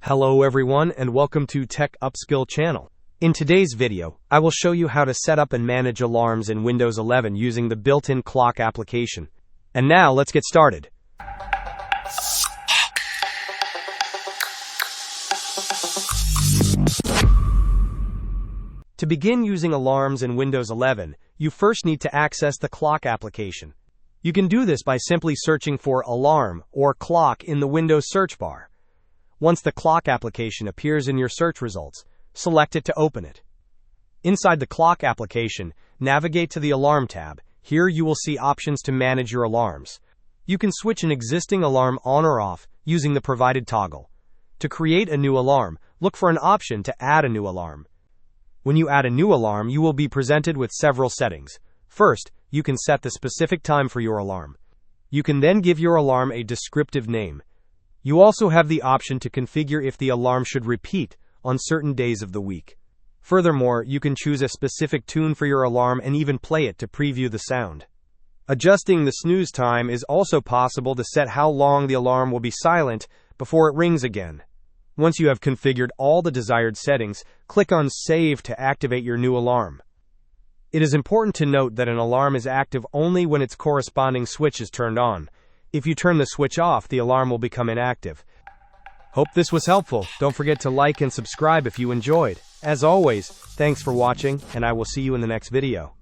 Hello everyone and welcome to Tech Upskill channel. In today's video, I will show you how to set up and manage alarms in Windows 11 using the built-in clock application. And now let's get started. To begin using alarms in Windows 11, you first need to access the clock application. You can do this by simply searching for alarm or clock in the Windows search bar. Once the clock application appears in your search results, select it to open it. Inside the clock application, navigate to the Alarm tab. Here you will see options to manage your alarms. You can switch an existing alarm on or off using the provided toggle. To create a new alarm, look for an option to add a new alarm. When you add a new alarm, you will be presented with several settings. First, you can set the specific time for your alarm. You can then give your alarm a descriptive name. You also have the option to configure if the alarm should repeat on certain days of the week. Furthermore, you can choose a specific tune for your alarm and even play it to preview the sound. Adjusting the snooze time is also possible to set how long the alarm will be silent before it rings again. Once you have configured all the desired settings, click on Save to activate your new alarm. It is important to note that an alarm is active only when its corresponding switch is turned on. If you turn the switch off, the alarm will become inactive. Hope this was helpful. Don't forget to like and subscribe if you enjoyed. As always, thanks for watching, and I will see you in the next video.